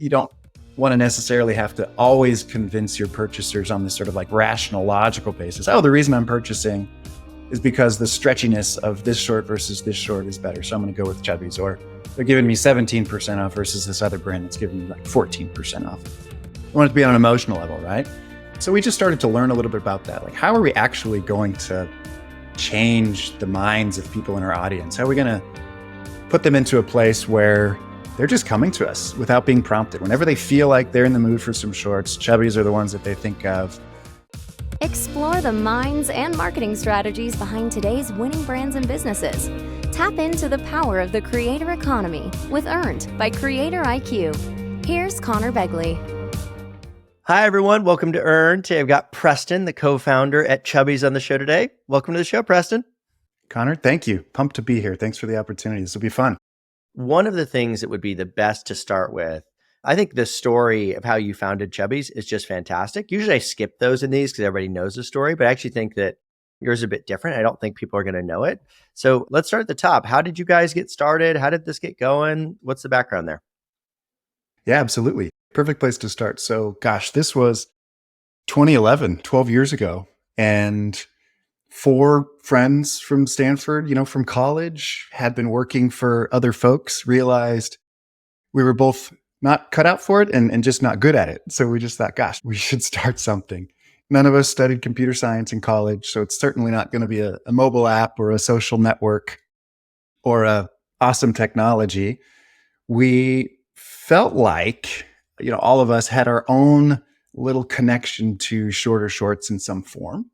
You don't want to necessarily have to always convince your purchasers on this sort of like rational, logical basis. Oh, the reason I'm purchasing is because the stretchiness of this short versus this short is better. So I'm going to go with Chubbies. Or they're giving me 17% off versus this other brand that's giving me like 14% off. I want it to be on an emotional level, right? So we just started to learn a little bit about that. Like, how are we actually going to change the minds of people in our audience? How are we going to put them into a place where they're just coming to us without being prompted? Whenever they feel like they're in the mood for some shorts, Chubbies are the ones that they think of. Explore the minds and marketing strategies behind today's winning brands and businesses. Tap into the power of the creator economy with Earned by Creator IQ. Here's Connor Begley. Hi, everyone. Welcome to Earned. Today I've got Preston, the co-founder at Chubbies, on the show today. Welcome to the show, Preston. Connor, thank you. Pumped to be here. Thanks for the opportunity. This will be fun. One of the things that would be the best to start with, I think the story of how you founded Chubbies is just fantastic. Usually I skip those in these because everybody knows the story, but I actually think that yours is a bit different. I don't think people are going to know it. So let's start at the top. How did you guys get started? How did this get going? What's the background there? Yeah, absolutely. Perfect place to start. So, gosh, this was 2011, 12 years ago. And 4 friends from Stanford, from college, had been working for other folks, realized we were both not cut out for it and just not good at it. So we just thought, gosh, we should start something. None of us studied computer science in college, so it's certainly not going to be a mobile app or a social network or a awesome technology. We felt like, all of us had our own little connection to shorter shorts in some form.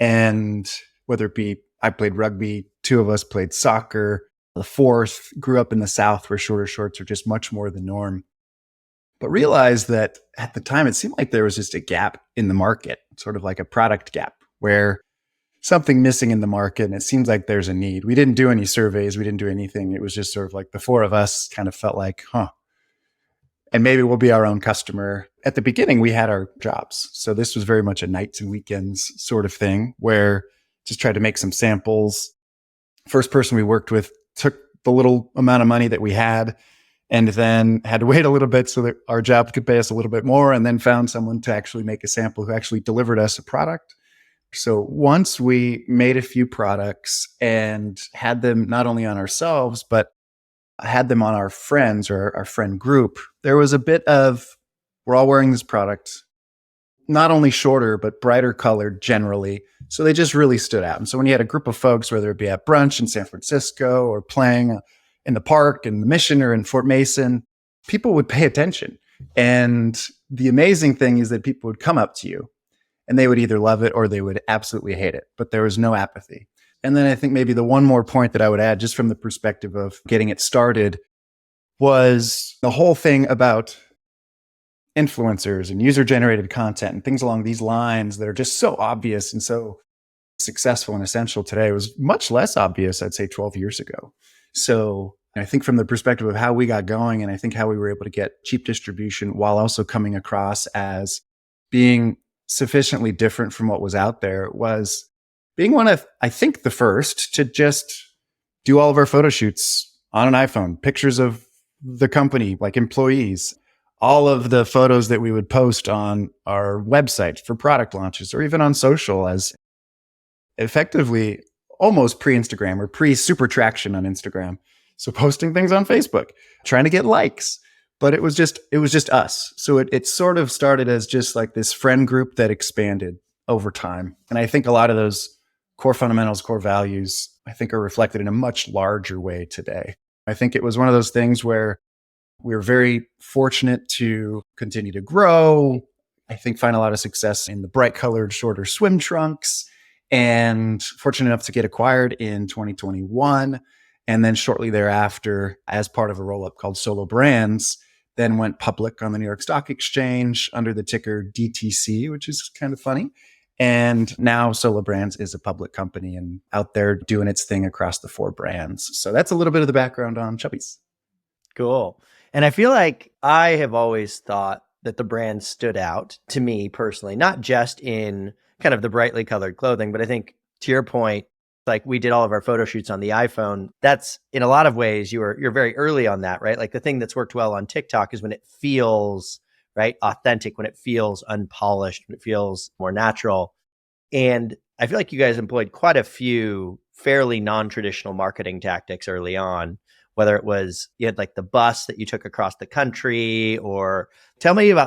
And whether it be, I played rugby, 2 of us played soccer, the 4th grew up in the South where shorter shorts are just much more the norm. But realized that at the time, it seemed like there was just a gap in the market, sort of like a product gap where something missing in the market. And it seems like there's a need. We didn't do any surveys. We didn't do anything. It was just sort of like the 4 of us kind of felt like, and maybe we'll be our own customer. At the beginning, we had our jobs. So this was very much a nights and weekends sort of thing where just tried to make some samples. First person we worked with took the little amount of money that we had and then had to wait a little bit so that our job could pay us a little bit more, and then found someone to actually make a sample who actually delivered us a product. So once we made a few products and had them not only on ourselves, but had them on our friends or our friend group, there was a bit of, we're all wearing this product, not only shorter, but brighter colored generally. So they just really stood out. And so when you had a group of folks, whether it be at brunch in San Francisco or playing in the park in the Mission or in Fort Mason, people would pay attention. And the amazing thing is that people would come up to you and they would either love it or they would absolutely hate it, but there was no apathy. And then I think maybe the one more point that I would add, just from the perspective of getting it started, was the whole thing about influencers and user-generated content and things along these lines that are just so obvious and so successful and essential today. It was much less obvious, I'd say, 12 years ago. So I think from the perspective of how we got going, and I think how we were able to get cheap distribution while also coming across as being sufficiently different from what was out there, was being one of, I think, the first to just do all of our photo shoots on an iPhone, pictures of the company, like employees, all of the photos that we would post on our website for product launches or even on social, as effectively almost pre-Instagram or pre-super traction on Instagram. So posting things on Facebook, trying to get likes, but it was just us. So it sort of started as just like this friend group that expanded over time. And I think a lot of those core fundamentals, core values, I think are reflected in a much larger way today. I think it was one of those things where we were very fortunate to continue to grow. I think find a lot of success in the bright colored, shorter swim trunks, and fortunate enough to get acquired in 2021. And then shortly thereafter, as part of a roll-up called Solo Brands, then went public on the New York Stock Exchange under the ticker DTC, which is kind of funny. And now Solo Brands is a public company and out there doing its thing across the 4 brands. So that's a little bit of the background on Chubbies. Cool. And I feel like I have always thought that the brand stood out to me personally, not just in kind of the brightly colored clothing, but I think to your point, Like we did all of our photo shoots on the iPhone. That's in a lot of ways, you're very early on that, right? Like the thing that's worked well on TikTok is when it feels right, authentic, when it feels unpolished, when it feels more natural. And I feel like you guys employed quite a few fairly non-traditional marketing tactics early on, whether it was you had like the bus that you took across the country, or tell me about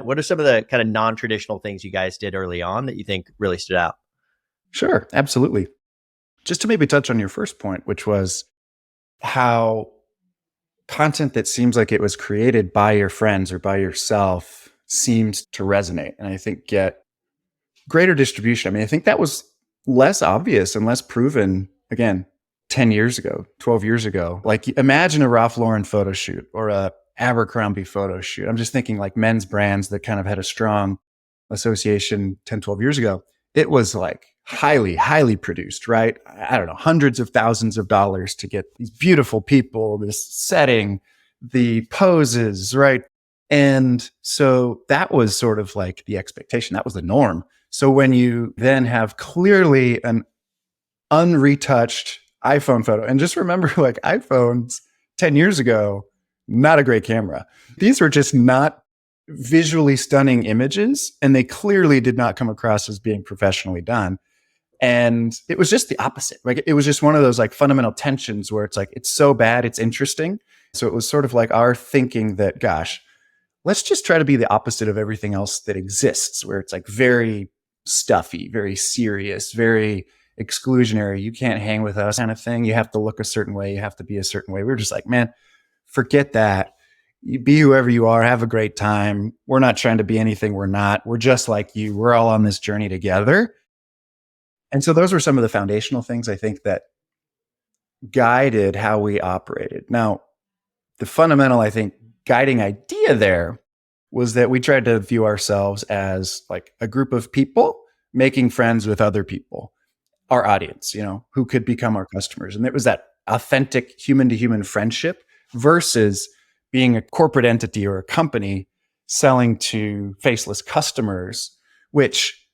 what are some of the kind of non-traditional things you guys did early on that you think really stood out? Sure, absolutely. Just to maybe touch on your first point, which was how content that seems like it was created by your friends or by yourself seems to resonate. And I think get greater distribution. I mean, I think that was less obvious and less proven, again, 10 years ago, 12 years ago. Like imagine a Ralph Lauren photo shoot or a Abercrombie photo shoot. I'm just thinking like men's brands that kind of had a strong association 10, 12 years ago. It was like highly, highly produced, right? I don't know, hundreds of thousands of dollars to get these beautiful people, this setting, the poses, right? And so that was sort of like the expectation. That was the norm. So when you then have clearly an unretouched iPhone photo, and just remember like iPhones 10 years ago, not a great camera. These were just not visually stunning images, and they clearly did not come across as being professionally done. And it was just the opposite. Like it was just one of those like fundamental tensions where it's like, it's so bad, it's interesting. So it was sort of like our thinking that, gosh, let's just try to be the opposite of everything else that exists, where it's like very stuffy, very serious, very exclusionary. You can't hang with us kind of thing. You have to look a certain way. You have to be a certain way. We were just like, man, forget that. You be whoever you are. Have a great time. We're not trying to be anything we're not. We're just like you. We're all on this journey together. And so those were some of the foundational things I think that guided how we operated. Now, the fundamental, I think, guiding idea there was that we tried to view ourselves as like a group of people making friends with other people, our audience, who could become our customers. And it was that authentic human to human friendship versus being a corporate entity or a company selling to faceless customers, which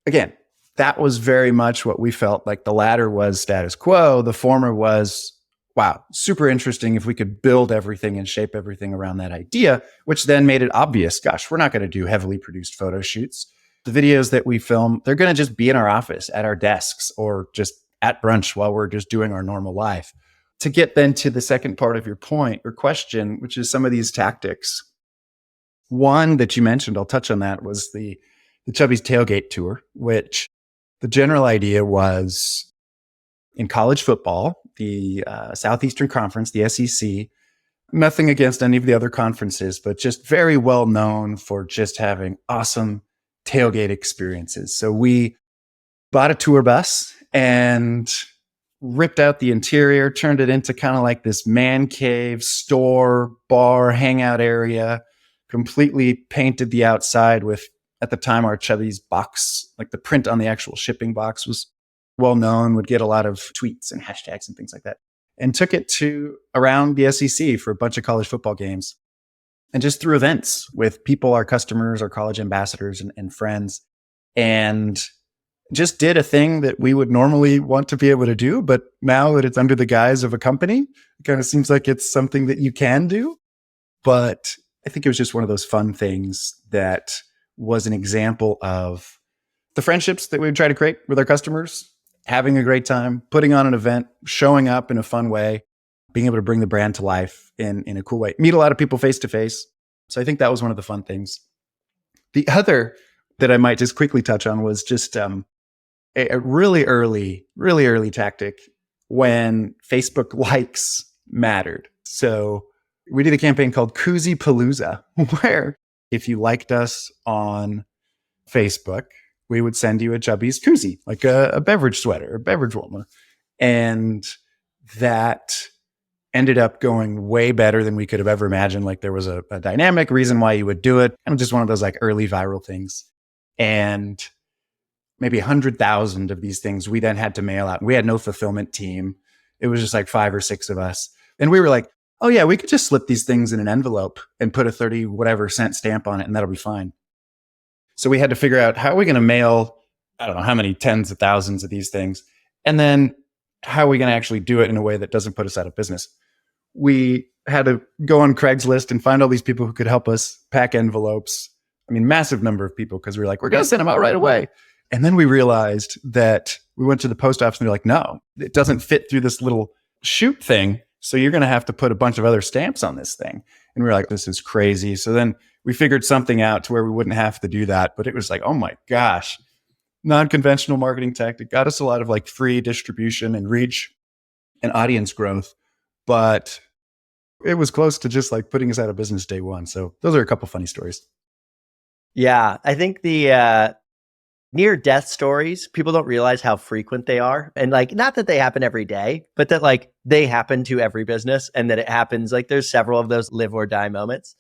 again, that was very much what we felt like. The latter was status quo. The former was, wow, super interesting if we could build everything and shape everything around that idea, which then made it obvious, gosh, we're not going to do heavily produced photo shoots. The videos that we film, they're going to just be in our office, at our desks, or just at brunch while we're just doing our normal life. To get then to the second part of your point or question, which is some of these tactics. One that you mentioned, I'll touch on that, was the Chubbies tailgate tour, which the general idea was in college football, the Southeastern Conference, the SEC, nothing against any of the other conferences, but just very well known for just having awesome tailgate experiences. So we bought a tour bus and ripped out the interior, turned it into kind of like this man cave, store, bar, hangout area, completely painted the outside with, at the time, our Chubbies box, like the print on the actual shipping box was well known, would get a lot of tweets and hashtags and things like that, and took it to around the SEC for a bunch of college football games and just through events with people, our customers, our college ambassadors and friends, and just did a thing that we would normally want to be able to do. But now that it's under the guise of a company, it kind of seems like it's something that you can do. But I think it was just one of those fun things that was an example of the friendships that we would try to create with our customers, having a great time, putting on an event, showing up in a fun way, being able to bring the brand to life in a cool way, meet a lot of people face to face. So I think that was one of the fun things. The other that I might just quickly touch on was just a really early tactic when Facebook likes mattered. So we did a campaign called Koozie Palooza, where if you liked us on Facebook, we would send you a Chubbies koozie, like a beverage sweater, a beverage warmer. And that ended up going way better than we could have ever imagined. Like there was a dynamic reason why you would do it. And just one of those like early viral things. And maybe 100,000 of these things we then had to mail out. We had no fulfillment team. It was just like 5 or 6 of us. And we were like, oh yeah, we could just slip these things in an envelope and put a 30 whatever cent stamp on it, and that'll be fine. So we had to figure out how are we going to mail, I don't know how many tens of thousands of these things. And then how are we going to actually do it in a way that doesn't put us out of business? We had to go on Craigslist and find all these people who could help us pack envelopes. I mean, massive number of people, because we were like, we're going to send them out right away. And then we realized that we went to the post office and they're like, no, it doesn't fit through this little chute thing. So you're going to have to put a bunch of other stamps on this thing. And we were like, this is crazy. So then we figured something out to where we wouldn't have to do that. But it was like, oh my gosh, non-conventional marketing tactic got us a lot of like free distribution and reach and audience growth. But it was close to just like putting us out of business day one. So those are a couple funny stories. Yeah, I think the near death stories, people don't realize how frequent they are. And like, not that they happen every day, but that like they happen to every business, and that it happens, like there's several of those live or die moments.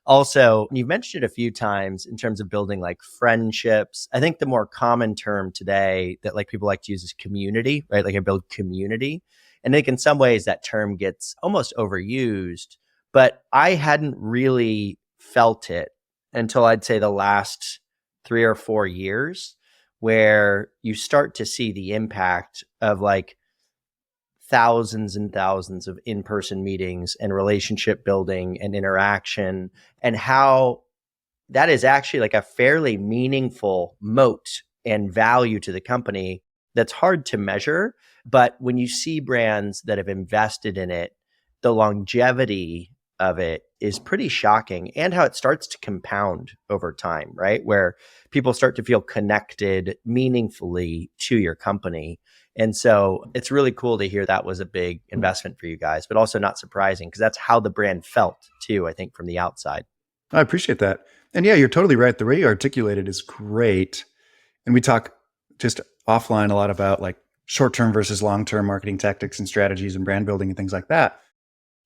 Also, you've mentioned it a few times in terms of building like friendships. I think the more common term today that like people like to use is community, right? Like I build community. And I think in some ways that term gets almost overused, but I hadn't really felt it until I'd say the last 3 or 4 years, where you start to see the impact of like thousands and thousands of in-person meetings and relationship building and interaction, and how that is actually like a fairly meaningful moat and value to the company that's hard to measure. But when you see brands that have invested in it, the longevity of it is pretty shocking, and how it starts to compound over time, right? Where people start to feel connected meaningfully to your company. And so it's really cool to hear that was a big investment for you guys, but also not surprising because that's how the brand felt too, I think, from the outside. I appreciate that. And yeah, you're totally right. The way you articulate it is great. And we talk just offline a lot about like short-term versus long-term marketing tactics and strategies and brand building and things like that.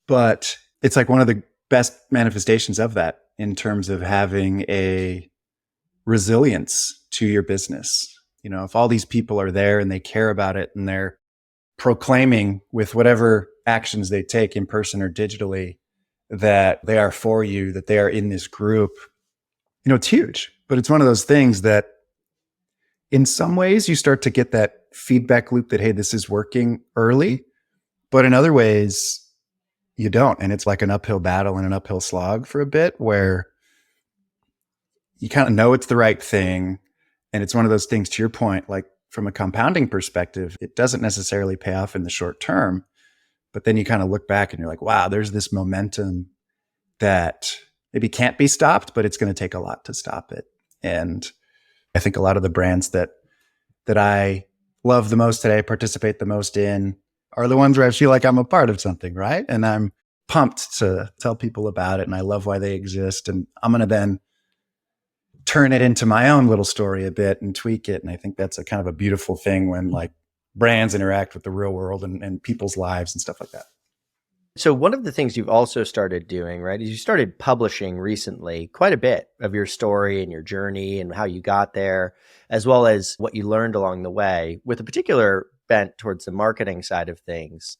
But it's like one of the best manifestations of that in terms of having a resilience to your business. You know, if all these people are there and they care about it and they're proclaiming with whatever actions they take in person or digitally that they are for you, that they are in this group, you know, it's huge. But it's one of those things that in some ways you start to get that feedback loop that, hey, this is working early. But in other ways, you don't. And it's like an uphill battle and an uphill slog for a bit where you kind of know it's the right thing. And it's one of those things, to your point, like from a compounding perspective, it doesn't necessarily pay off in the short term. But then you kind of look back and you're like, wow, there's this momentum that maybe can't be stopped, but it's going to take a lot to stop it. And I think a lot of the brands that I love the most today, participate the most in, are the ones where I feel like I'm a part of something, right? And I'm pumped to tell people about it, and I love why they exist. And I'm going to then turn it into my own little story a bit and tweak it. And I think that's a kind of a beautiful thing when like brands interact with the real world and people's lives and stuff like that. So one of the things you've also started doing, right, is you started publishing recently quite a bit of your story and your journey and how you got there, as well as what you learned along the way, with a particular bent towards the marketing side of things.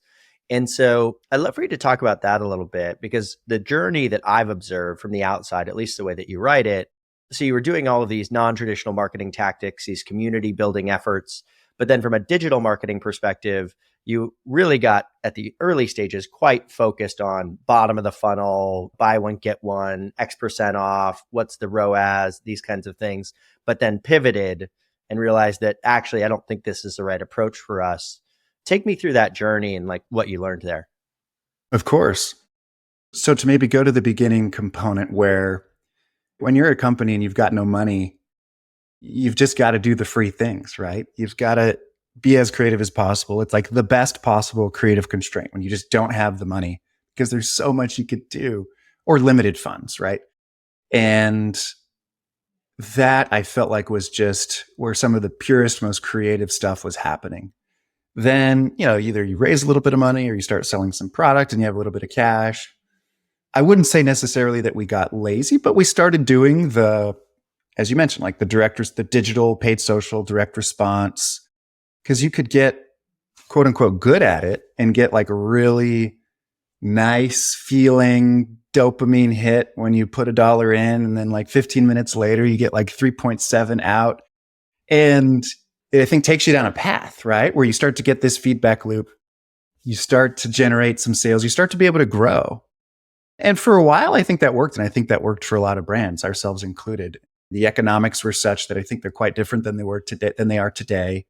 And so I'd love for you to talk about that a little bit, because the journey that I've observed from the outside, at least the way that you write it, so you were doing all of these non-traditional marketing tactics, these community building efforts, but then from a digital marketing perspective, you really got at the early stages quite focused on bottom of the funnel, buy one, get one, X% off, what's the ROAS, these kinds of things, but then pivoted and realized that actually, I don't think this is the right approach for us. Take me through that journey and like what you learned there. Of course. So to maybe go to the beginning component, where when you're a company and you've got no money, you've just got to do the free things, right? You've got to be as creative as possible. It's like the best possible creative constraint when you just don't have the money, because there's so much you could do, or limited funds, right? And that I felt like was just where some of the purest, most creative stuff was happening. Then, you know, either you raise a little bit of money or you start selling some product and you have a little bit of cash. I wouldn't say necessarily that we got lazy, but we started doing the, as you mentioned, like the digital paid social direct response, because you could get quote unquote good at it and get like a really nice feeling dopamine hit when you put $1 in, and then like 15 minutes later you get like 3.7 out, and it, I think, takes you down a path path, right? Where you start to get this feedback loop. You start to generate some sales. You start to be able to grow. And for a while, I think that worked. And I think that worked for a lot of brands, ourselves included. The economics were such that I think they're quite different than they are today.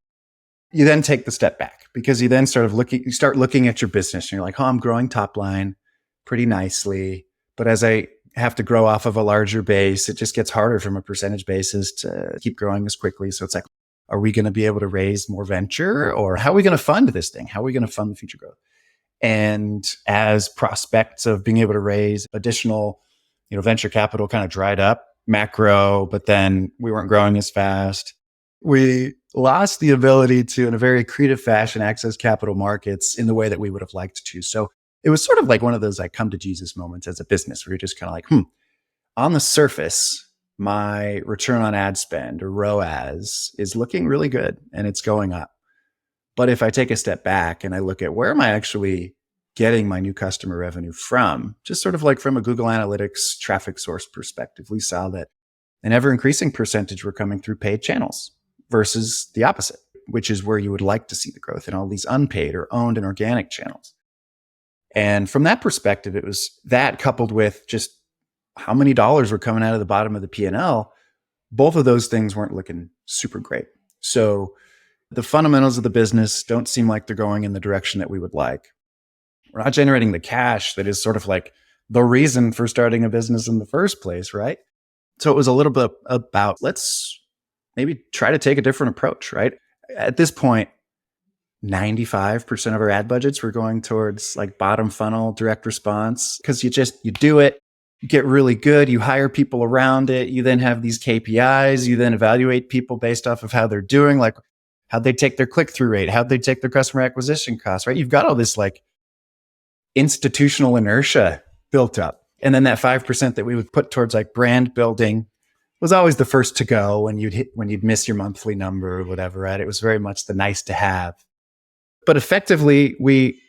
You then take the step back because you then you start looking at your business and you're like, oh, I'm growing top line pretty nicely. But as I have to grow off of a larger base, it just gets harder from a percentage basis to keep growing as quickly. So it's like, are we going to be able to raise more venture, or how are we going to fund this thing? How are we going to fund the future growth? And as prospects of being able to raise additional, venture capital kind of dried up, macro, but then we weren't growing as fast. We lost the ability to, in a very creative fashion, access capital markets in the way that we would have liked to. So it was sort of like one of those like come to Jesus moments as a business where you're just kind of like, on the surface, my return on ad spend, or ROAS, is looking really good and it's going up. But if I take a step back and I look at where am I actually getting my new customer revenue from, just sort of like from a Google Analytics traffic source perspective, we saw that an ever increasing percentage were coming through paid channels versus the opposite, which is where you would like to see the growth in all these unpaid or owned and organic channels. And from that perspective, it was that coupled with just how many dollars were coming out of the bottom of the P&L. Both of those things weren't looking super great. So the fundamentals of the business don't seem like they're going in the direction that we would like. We're not generating the cash that is sort of like the reason for starting a business in the first place, right? So it was a little bit about, let's maybe try to take a different approach, right? At this point, 95% of our ad budgets were going towards like bottom funnel direct response, because you do it, you get really good, you hire people around it, you then have these KPIs, you then evaluate people based off of how they're doing, like how'd they take their click-through rate, how'd they take their customer acquisition costs, right? You've got all this like institutional inertia built up. And then that 5% that we would put towards like brand building was always the first to go when you'd miss your monthly number or whatever, right? It was very much the nice to have. But effectively, we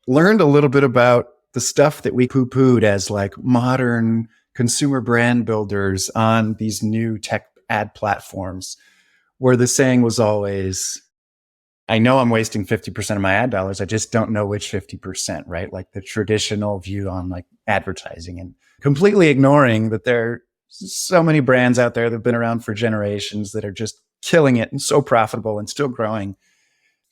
learned a little bit about the stuff that we poo-pooed as like modern consumer brand builders on these new tech ad platforms, where the saying was always, I know I'm wasting 50% of my ad dollars. I just don't know which 50%, right? Like the traditional view on like advertising, and completely ignoring that there are so many brands out there that have been around for generations that are just killing it and so profitable and still growing.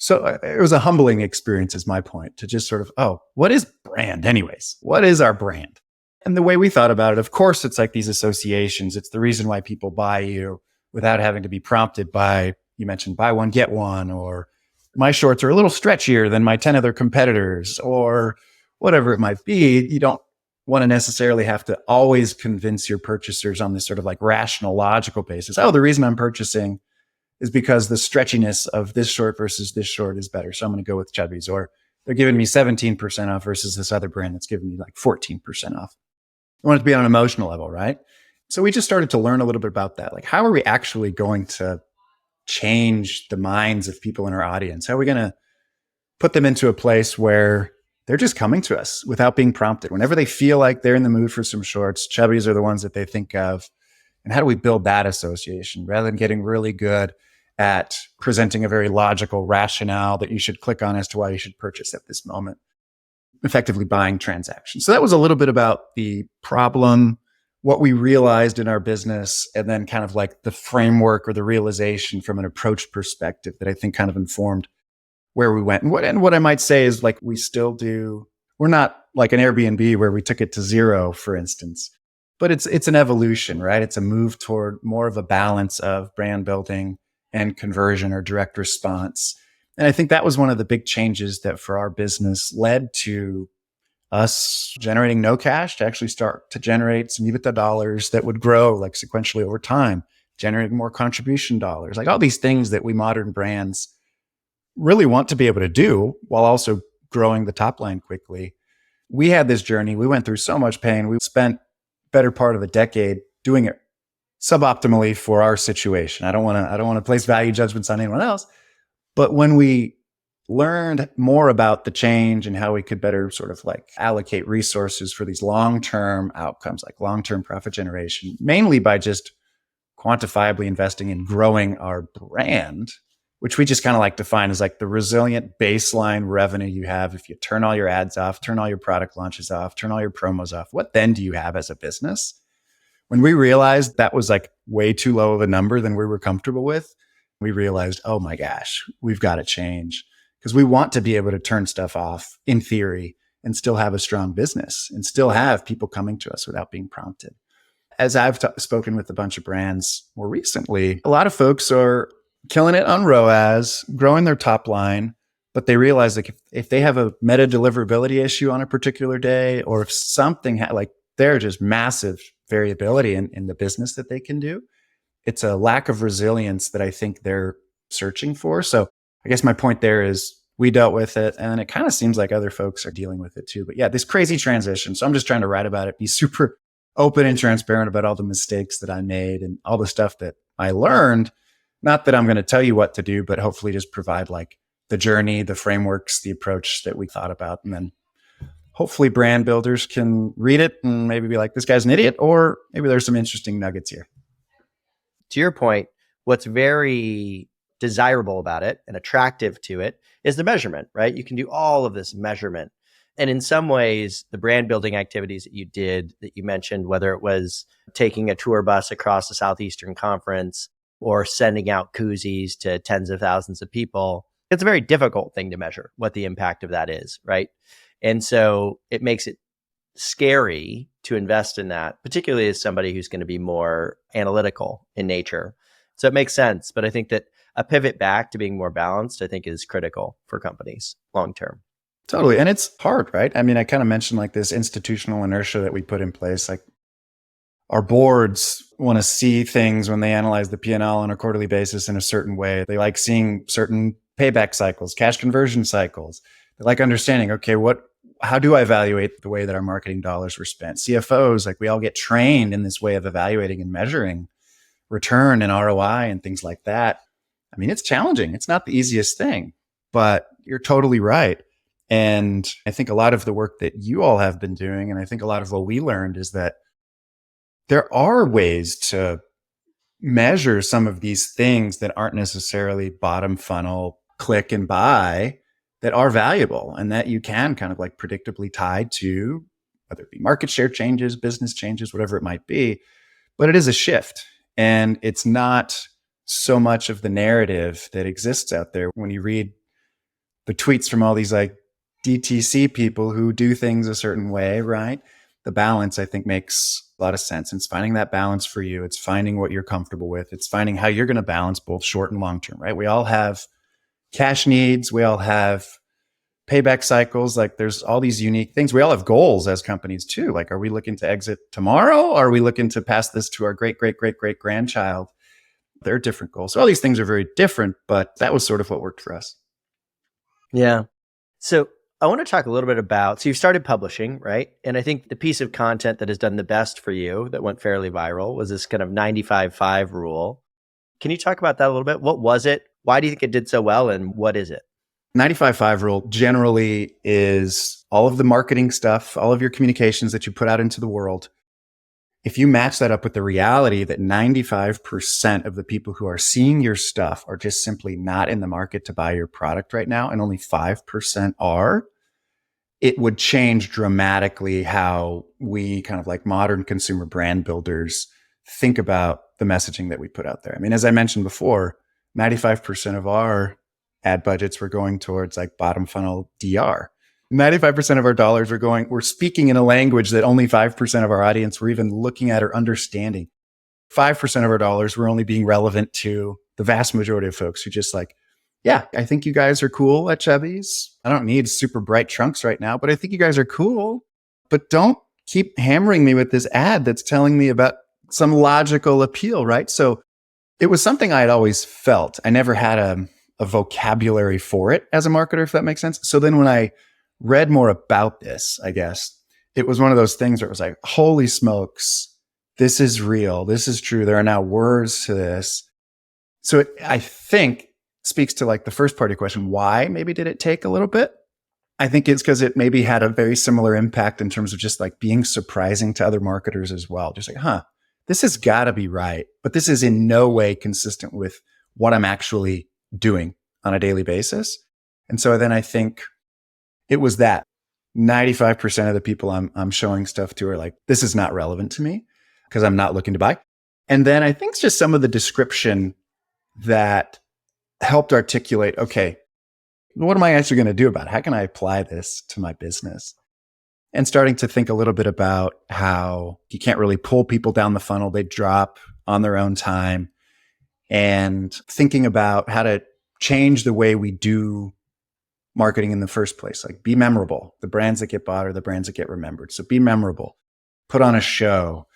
So it was a humbling experience, is my point, to just sort of, what is brand anyways? What is our brand? And the way we thought about it, of course, it's like these associations. It's the reason why people buy you without having to be prompted by, you mentioned buy one, get one, or my shorts are a little stretchier than my 10 other competitors, or whatever it might be. You don't want to necessarily have to always convince your purchasers on this sort of like rational, logical basis. The reason I'm purchasing is because the stretchiness of this short versus this short is better. So I'm going to go with Chubbies, or they're giving me 17% off versus this other brand that's giving me like 14% off. I want it to be on an emotional level, right? So we just started to learn a little bit about that. Like, how are we actually going to change the minds of people in our audience? How are we going to put them into a place where they're just coming to us without being prompted? Whenever they feel like they're in the mood for some shorts, Chubbies are the ones that they think of. And how do we build that association rather than getting really good at presenting a very logical rationale that you should click on as to why you should purchase at this moment? Effectively buying transactions. So that was a little bit about the problem, what we realized in our business, and then kind of like the framework or the realization from an approach perspective that I think kind of informed where we went. And what I might say is, like, we still do, we're not like an Airbnb where we took it to zero, for instance, but it's an evolution, right? It's a move toward more of a balance of brand building and conversion or direct response. And I think that was one of the big changes that for our business led to us generating no cash to actually start to generate some EBITDA dollars that would grow like sequentially over time, generating more contribution dollars, like all these things that we modern brands really want to be able to do while also growing the top line quickly. We had this journey. We went through so much pain. We spent better part of a decade doing it suboptimally for our situation. I don't want to place value judgments on anyone else, but when we learned more about the change and how we could better sort of like allocate resources for these long-term outcomes, like long-term profit generation, mainly by just quantifiably investing in growing our brand which we just kind of like define as like the resilient baseline revenue you have if you turn all your ads off, turn all your product launches off, turn all your promos off. What then do you have as a business? When we realized that was like way too low of a number than we were comfortable with, we realized, oh my gosh, we've got to change, because we want to be able to turn stuff off in theory and still have a strong business and still have people coming to us without being prompted. As I've spoken with a bunch of brands more recently, a lot of folks are killing it on ROAS, growing their top line, but they realize like if they have a meta deliverability issue on a particular day, or if something like there are just massive variability in the business that they can do, it's a lack of resilience that I think they're searching for. So I guess my point there is we dealt with it, and it kind of seems like other folks are dealing with it too. But yeah, this crazy transition. So I'm just trying to write about it, be super open and transparent about all the mistakes that I made and all the stuff that I learned. Not that I'm going to tell you what to do, but hopefully just provide like the journey, the frameworks, the approach that we thought about. And then hopefully brand builders can read it and maybe be like, this guy's an idiot, or maybe there's some interesting nuggets here. To your point, what's very desirable about it and attractive to it is the measurement, right? You can do all of this measurement. And in some ways, the brand building activities that you did, that you mentioned, whether it was taking a tour bus across the Southeastern Conference or sending out koozies to tens of thousands of people, it's a very difficult thing to measure what the impact of that is, right? And so it makes it scary to invest in that, particularly as somebody who's going to be more analytical in nature. So it makes sense. But I think that a pivot back to being more balanced, I think, is critical for companies long term. Totally. And it's hard, right? I mean, I kind of mentioned like this institutional inertia that we put in place. Like our boards want to see things when they analyze the P&L on a quarterly basis in a certain way. They like seeing certain payback cycles, cash conversion cycles. They like understanding, okay, how do I evaluate the way that our marketing dollars were spent? CFOs, like we all get trained in this way of evaluating and measuring return and ROI and things like that. I mean, it's challenging. It's not the easiest thing, but you're totally right. And I think a lot of the work that you all have been doing, and I think a lot of what we learned, is that there are ways to measure some of these things that aren't necessarily bottom funnel, click and buy, that are valuable and that you can kind of like predictably tie to, whether it be market share changes, business changes, whatever it might be. But it is a shift, and it's not so much of the narrative that exists out there. When you read the tweets from all these like DTC people who do things a certain way, right? The balance, I think, makes a lot of sense. It's finding that balance for you. It's finding what you're comfortable with. It's finding how you're going to balance both short and long term, right? We all have cash needs. We all have payback cycles. Like there's all these unique things. We all have goals as companies too. Like, are we looking to exit tomorrow? Are we looking to pass this to our great, great, great, great grandchild? There are different goals. So all these things are very different, but that was sort of what worked for us. Yeah. So I want to talk a little bit about, so you started publishing, right? And I think the piece of content that has done the best for you that went fairly viral was this kind of 95-5 rule. Can you talk about that a little bit? What was it? Why do you think it did so well? And what is it? 95-5 rule generally is all of the marketing stuff, all of your communications that you put out into the world. If you match that up with the reality that 95% of the people who are seeing your stuff are just simply not in the market to buy your product right now, and only 5% are, it would change dramatically how we kind of like modern consumer brand builders think about the messaging that we put out there. I mean, as I mentioned before, 95% of our ad budgets were going towards like bottom funnel DR. 95% of our dollars we're speaking in a language that only 5% of our audience were even looking at or understanding. 5% of our dollars were only being relevant to the vast majority of folks who just like, yeah, I think you guys are cool at Chubbies. I don't need super bright trunks right now, but I think you guys are cool. But don't keep hammering me with this ad that's telling me about some logical appeal, right? So it was something I had always felt. I never had a vocabulary for it as a marketer, if that makes sense. So then when I read more about this, I guess, it was one of those things where it was like, holy smokes, this is real. This is true. There are now words to this. So I think speaks to like the first part of your question. Why maybe did it take a little bit? I think it's because it maybe had a very similar impact in terms of just like being surprising to other marketers as well. Just like, this has got to be right, but this is in no way consistent with what I'm actually doing on a daily basis. And so then I think it was that 95% of the people I'm showing stuff to are like, this is not relevant to me because I'm not looking to buy. And then I think it's just some of the description that helped articulate, okay, what am I actually going to do about it? How can I apply this to my business? And starting to think a little bit about how you can't really pull people down the funnel. They drop on their own time, and thinking about how to change the way we do marketing in the first place. Like, be memorable. The brands that get bought are the brands that get remembered. So be memorable, put on a show,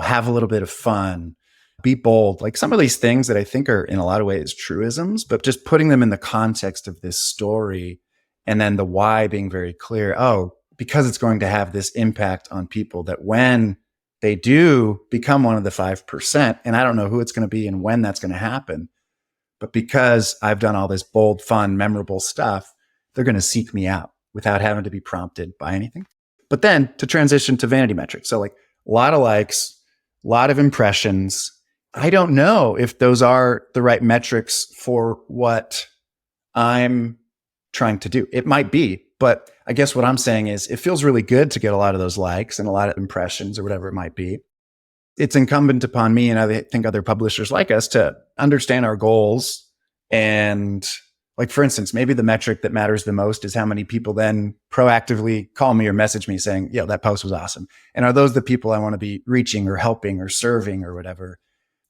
have a little bit of fun, be bold. Like some of these things that I think are in a lot of ways truisms, but just putting them in the context of this story, and then the why being very clear. Oh, because it's going to have this impact on people, that when they do become one of the 5%, and I don't know who it's going to be and when that's going to happen, but because I've done all this bold, fun, memorable stuff, they're going to seek me out without having to be prompted by anything. But then to transition to vanity metrics. So like a lot of likes, a lot of impressions. I don't know if those are the right metrics for what I'm trying to do. It might be, but I guess what I'm saying is it feels really good to get a lot of those likes and a lot of impressions or whatever it might be. It's incumbent upon me, and I think other publishers like us, to understand our goals. And like, for instance, maybe the metric that matters the most is how many people then proactively call me or message me saying, yo, that post was awesome. And are those the people I want to be reaching or helping or serving or whatever?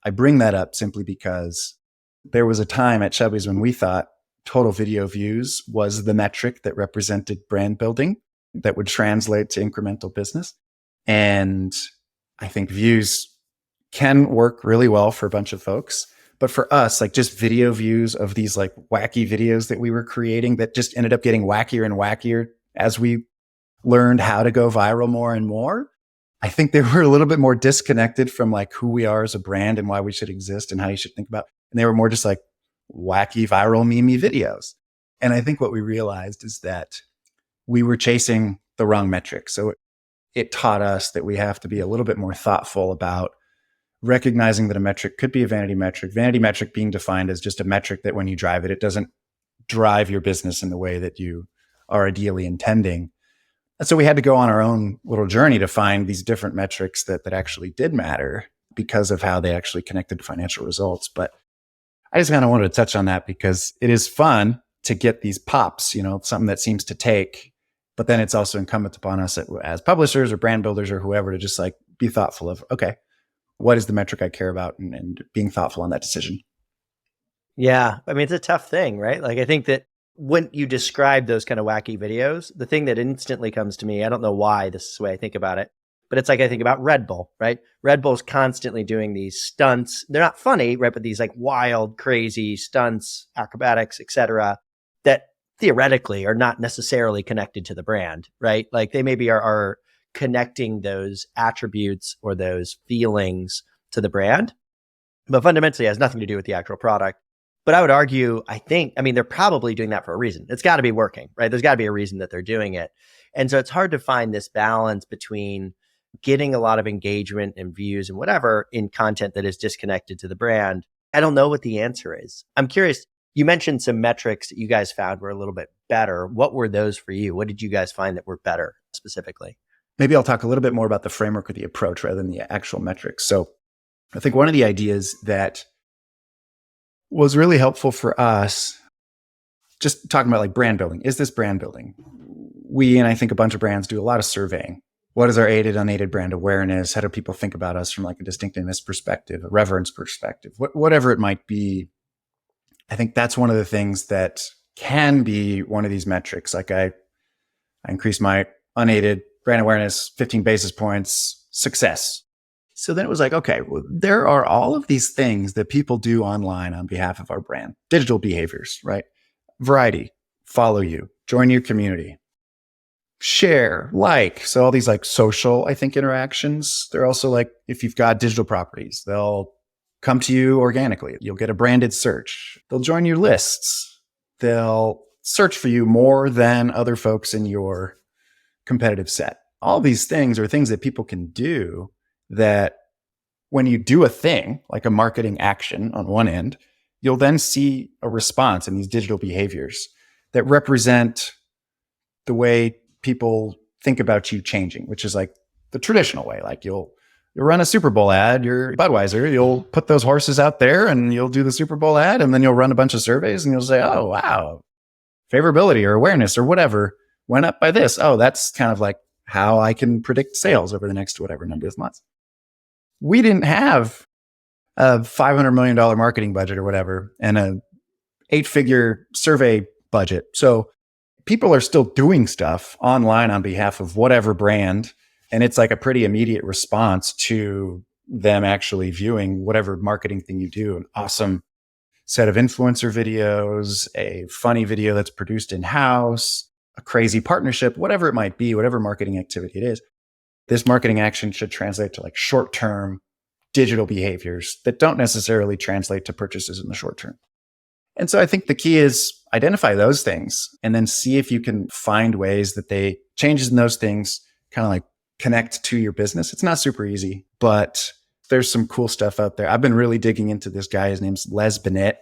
I bring that up simply because there was a time at Chubbies when we thought total video views was the metric that represented brand building that would translate to incremental business. And I think views can work really well for a bunch of folks. But for us, like just video views of these like wacky videos that we were creating that just ended up getting wackier and wackier as we learned how to go viral more and more. I think they were a little bit more disconnected from like who we are as a brand and why we should exist and how you should think about. And they were more just like wacky, viral, meme videos. And I think what we realized is that we were chasing the wrong metric. So it taught us that we have to be a little bit more thoughtful about recognizing that a metric could be a vanity metric being defined as just a metric that when you drive it, it doesn't drive your business in the way that you are ideally intending. And so we had to go on our own little journey to find these different metrics that actually did matter because of how they actually connected to financial results. But I just kind of wanted to touch on that because it is fun to get these pops, something that seems to take, but then it's also incumbent upon us as publishers or brand builders or whoever to just like be thoughtful of, okay, what is the metric I care about, and being thoughtful on that decision. Yeah. I mean, it's a tough thing, right? Like, I think that when you describe those kind of wacky videos, the thing that instantly comes to me, I don't know why this is the way I think about it, but it's like I think about Red Bull, right? Red Bull's constantly doing these stunts. They're not funny, right? But these like wild, crazy stunts, acrobatics, etc., that theoretically are not necessarily connected to the brand, right? Like they maybe are connecting those attributes or those feelings to the brand, but fundamentally it has nothing to do with the actual product. But I would argue, they're probably doing that for a reason. It's got to be working, right? There's got to be a reason that they're doing it. And so it's hard to find this balance between getting a lot of engagement and views and whatever in content that is disconnected to the brand. I don't know what the answer is. I'm curious. You mentioned some metrics that you guys found were a little bit better. What were those for you? What did you guys find that were better specifically? Maybe I'll talk a little bit more about the framework or the approach rather than the actual metrics. So I think one of the ideas that was really helpful for us, just talking about like brand building. Is this brand building? We, and I think a bunch of brands, do a lot of surveying. What is our aided, unaided brand awareness? How do people think about us from like a distinctiveness perspective, a reverence perspective, whatever it might be? I think that's one of the things that can be one of these metrics. Like I increased my unaided brand awareness 15 basis points, success. So then it was like, okay, well, there are all of these things that people do online on behalf of our brand, digital behaviors, right? Variety, follow you, join your community, share, like. So all these like social, I think, interactions. They're also like, if you've got digital properties, they'll come to you organically. You'll get a branded search. They'll join your lists. They'll search for you more than other folks in your competitive set. All these things are things that people can do that when you do a thing, like a marketing action on one end, you'll then see a response in these digital behaviors that represent the way people think about you changing, which is like the traditional way. Like you'll run a Super Bowl ad, you're Budweiser, you'll put those horses out there and you'll do the Super Bowl ad, and then you'll run a bunch of surveys and you'll say, oh, wow, favorability or awareness or whatever went up by this. Oh, that's kind of like how I can predict sales over the next whatever number of months. We didn't have a $500 million marketing budget or whatever and a 8-figure survey budget. So people are still doing stuff online on behalf of whatever brand. And it's like a pretty immediate response to them actually viewing whatever marketing thing you do. An awesome set of influencer videos, a funny video that's produced in-house, a crazy partnership, whatever it might be, whatever marketing activity it is. This marketing action should translate to like short-term digital behaviors that don't necessarily translate to purchases in the short term. And so I think the key is identify those things and then see if you can find ways that changes in those things kind of like connect to your business. It's not super easy, but there's some cool stuff out there. I've been really digging into this guy. His name's Les Binet,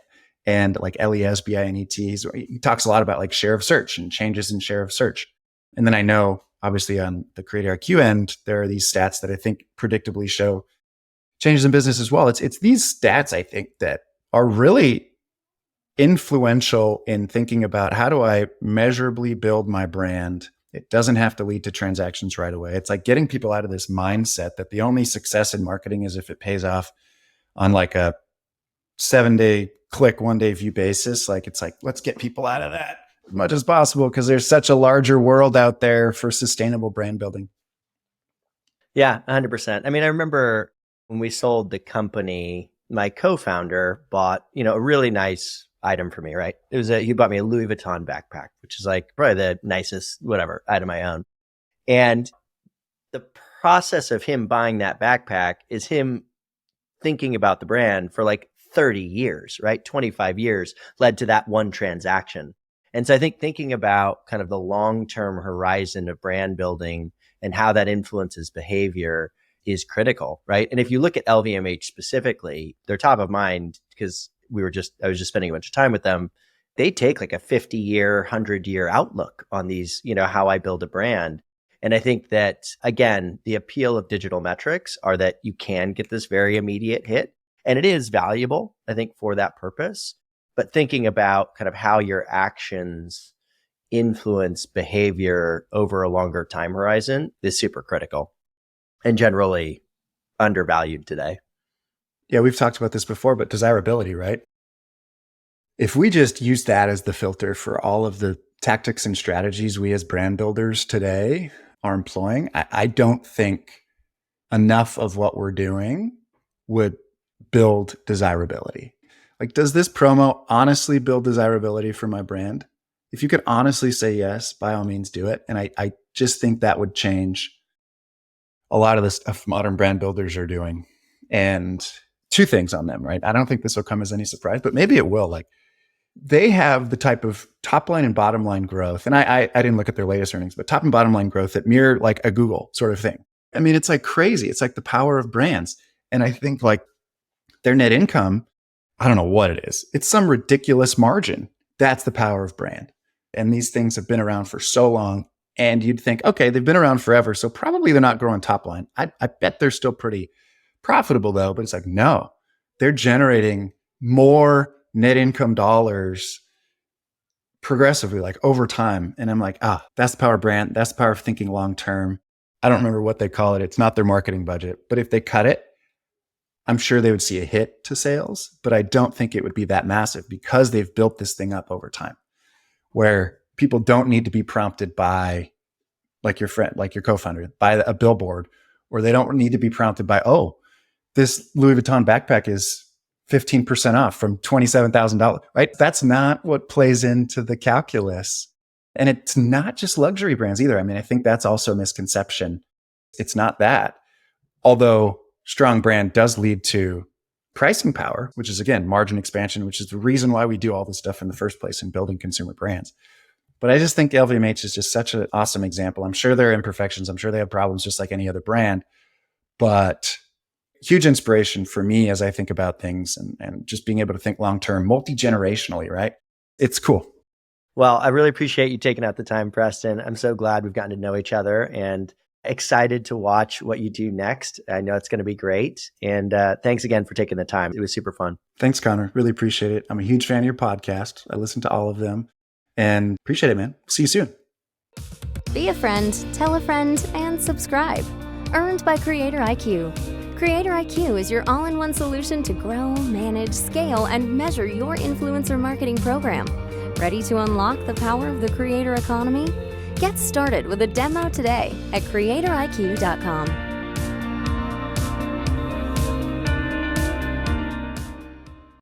and like Lesbinet. He talks a lot about like share of search and changes in share of search. And then I know obviously on the Creator IQ end, there are these stats that I think predictably show changes in business as well. It's these stats, I think, that are really influential in thinking about how do I measurably build my brand. It doesn't have to lead to transactions right away. It's like getting people out of this mindset that the only success in marketing is if it pays off on like a 7-day click, 1-day view basis. Like it's like, let's get people out of that as much as possible because there's such a larger world out there for sustainable brand building. Yeah, 100%. I mean, I remember when we sold the company, my co-founder bought, a really nice item for me, right? He bought me a Louis Vuitton backpack, which is like probably the nicest, whatever, item I own. And the process of him buying that backpack is him thinking about the brand for like 30 years, right? 25 years led to that one transaction. And so I think thinking about kind of the long-term horizon of brand building and how that influences behavior is critical, right? And if you look at LVMH specifically, they're top of mind because I was just spending a bunch of time with them. They take like a 50-year, 100-year outlook on these, how I build a brand. And I think that, again, the appeal of digital metrics are that you can get this very immediate hit. And it is valuable, I think, for that purpose. But thinking about kind of how your actions influence behavior over a longer time horizon is super critical and generally undervalued today. Yeah, we've talked about this before, but desirability, right? If we just use that as the filter for all of the tactics and strategies we as brand builders today are employing, I don't think enough of what we're doing would build desirability. Like, does this promo honestly build desirability for my brand? If you could honestly say yes, by all means do it. And I just think that would change a lot of the stuff modern brand builders are doing. And two things on them, right? I don't think this will come as any surprise, but maybe it will. Like, they have the type of top line and bottom line growth. And I didn't look at their latest earnings, but top and bottom line growth that mirror like a Google sort of thing. I mean, it's like crazy. It's like the power of brands. And I think like their net income, I don't know what it is. It's some ridiculous margin. That's the power of brand. And these things have been around for so long. And you'd think, okay, they've been around forever. So probably they're not growing top line. I bet they're still pretty profitable though. But it's like, no, they're generating more net income dollars progressively, like over time. And I'm like, that's the power of brand. That's the power of thinking long-term. I don't remember what they call it. It's not their marketing budget, but if they cut it, I'm sure they would see a hit to sales, but I don't think it would be that massive because they've built this thing up over time where people don't need to be prompted by like your friend, like your co-founder, by a billboard, or they don't need to be prompted by, this Louis Vuitton backpack is 15% off from $27,000, right? That's not what plays into the calculus. And it's not just luxury brands either. I mean, I think that's also a misconception. It's not that. Although strong brand does lead to pricing power, which is, again, margin expansion, which is the reason why we do all this stuff in the first place in building consumer brands. But I just think LVMH is just such an awesome example. I'm sure there are imperfections. I'm sure they have problems just like any other brand. But huge inspiration for me as I think about things and just being able to think long-term, multi-generationally, right? It's cool. Well, I really appreciate you taking out the time, Preston. I'm so glad we've gotten to know each other and excited to watch what you do next. I know it's going to be great. And thanks again for taking the time. It was super fun. Thanks, Connor. Really appreciate it. I'm a huge fan of your podcast. I listen to all of them and appreciate it, man. See you soon. Be a friend, tell a friend, and subscribe. Earned by Creator IQ. Creator IQ is your all-in-one solution to grow, manage, scale, and measure your influencer marketing program. Ready to unlock the power of the creator economy? Get started with a demo today at creatoriq.com.